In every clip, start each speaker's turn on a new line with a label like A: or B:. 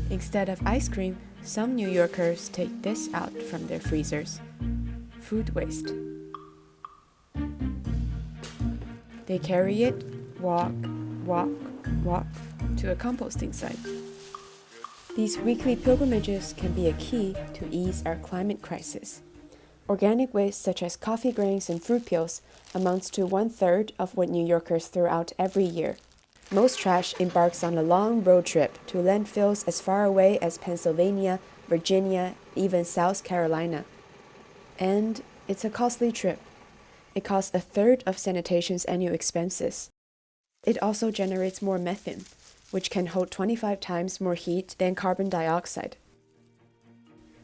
A: Instead of ice cream, some New Yorkers take this out from their freezers: food waste. They carry it, walk, walk, walk to a composting site. These weekly pilgrimages can be a key to ease our climate crisis. Organic waste such as coffee grains and fruit peels amounts to 1/3 of what New Yorkers throw out every year. Most trash embarks on a long road trip to landfills as far away as Pennsylvania, Virginia, even South Carolina. And it's a costly trip. It costs 1/3 of sanitation's annual expenses. It also generates more methane, which can hold 25 times more heat than carbon dioxide.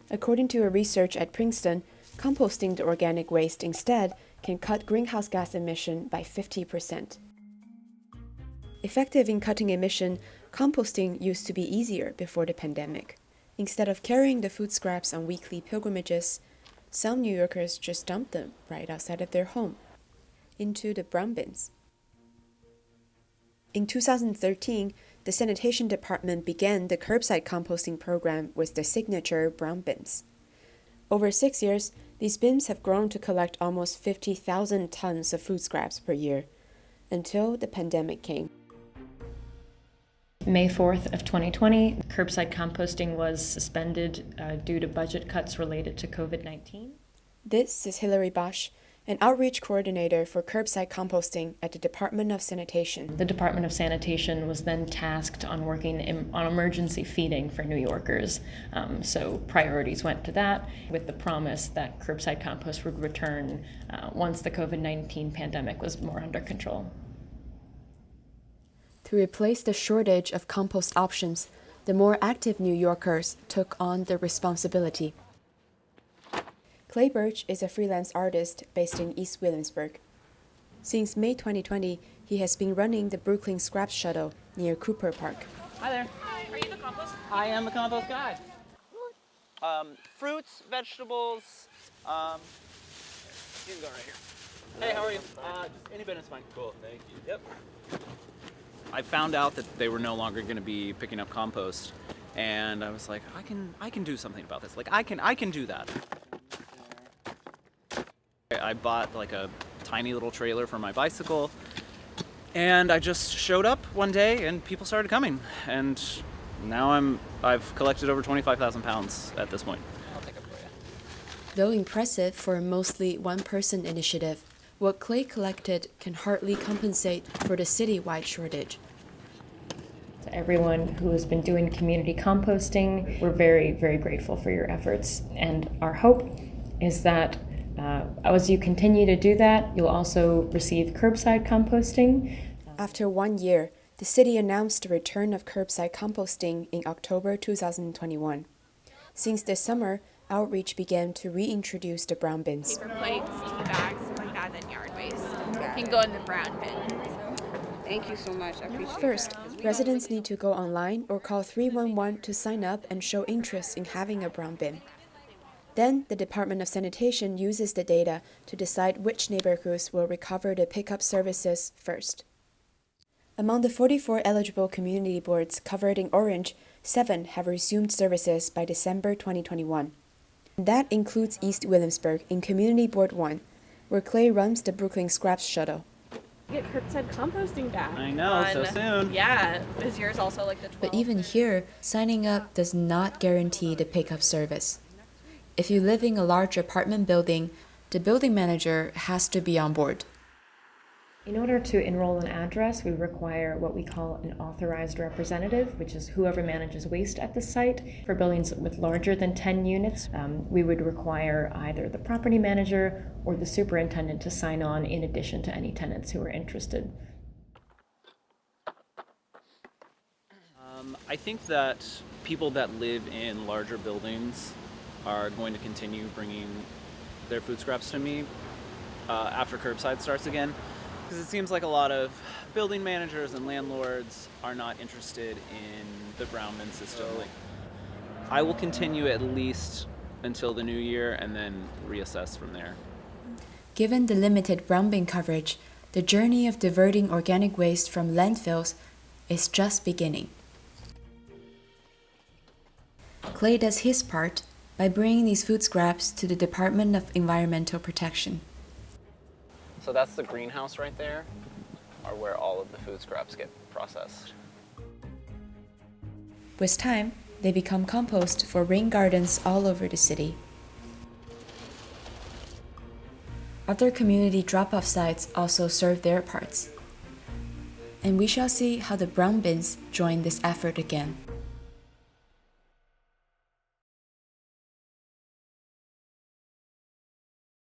A: According to a research at Princeton, composting the organic waste instead can cut greenhouse gas emission by 50%. Effective in cutting emission, composting used to be easier before the pandemic. Instead of carrying the food scraps on weekly pilgrimages, some New Yorkers just dump them right outside of their home, into the brown bins. In 2013, the sanitation department began the curbside composting program with the signature brown bins. Over 6 years, these bins have grown to collect almost 50,000 tons of food scraps per year, until the pandemic came.
B: May 4th of 2020, curbside composting was suspended due to budget cuts related to COVID-19.
A: This is Hilary Bosch, an outreach coordinator for curbside composting at the Department of Sanitation.
B: The Department of Sanitation was then tasked on working on emergency feeding for New Yorkers. So priorities went to that, with the promise that curbside compost would return once the COVID-19 pandemic was more under control.
A: To replace the shortage of compost options, the more active New Yorkers took on the responsibility. Clay Birch is a freelance artist based in East Williamsburg. Since May 2020, he has been running the Brooklyn Scrap Shuttle near Cooper Park.
C: Hi there.
D: Hi, are you the compost?
C: I am the compost guy. Fruits, vegetables. You can go right here. Hey, how are you? Just any bin is fine.
E: Cool, thank you.
C: Yep. I found out that they were no longer going to be picking up compost, and I was like, I can do something about this. Like I can do that. I bought like a tiny little trailer for my bicycle, and I just showed up one day, and people started coming, and now I've collected over 25,000 pounds at this point. I'll take it for you.
A: Though impressive for a mostly one-person initiative, what Clay collected can hardly compensate for the citywide shortage.
B: To everyone who has been doing community composting, we're very, very grateful for your efforts. And our hope is that as you continue to do that, you'll also receive curbside composting.
A: After 1 year, the city announced the return of curbside composting in October 2021. Since this summer, outreach began to reintroduce the brown bins.
D: Paper plates, tea bags, like that, and yard waste can go in the brown bin.
F: Thank you so much. I appreciate
A: First,
F: that.
A: residents need to go online or call 311 to sign up and show interest in having a brown bin. Then, the Department of Sanitation uses the data to decide which neighborhoods will recover the pickup services first. Among the 44 eligible community boards covered in orange, 7 have resumed services by December 2021. That includes East Williamsburg in Community Board 1, where Clay runs the Brooklyn Scrap Shuttle.
G: Get curbside composting back.
C: I know, so soon.
D: Yeah, is yours also like the 12?
A: But even here, signing up does not guarantee the pickup service. If you live in a large apartment building, the building manager has to be on board.
B: In order to enroll an address, we require what we call an authorized representative, which is whoever manages waste at the site. For buildings with larger than 10 units, we would require either the property manager or the superintendent to sign on in addition to any tenants who are interested.
C: I think that people that live in larger buildings are going to continue bringing their food scraps to me after curbside starts again. Because it seems like a lot of building managers and landlords are not interested in the brown bin system. I will continue at least until the new year and then reassess from there.
A: Given the limited brown bin coverage, the journey of diverting organic waste from landfills is just beginning. Clay does his part by bringing these food scraps to the Department of Environmental Protection.
C: So that's the greenhouse right there, or where all of the food scraps get processed.
A: With time, they become compost for rain gardens all over the city. Other community drop-off sites also serve their parts. And we shall see how the brown bins join this effort again.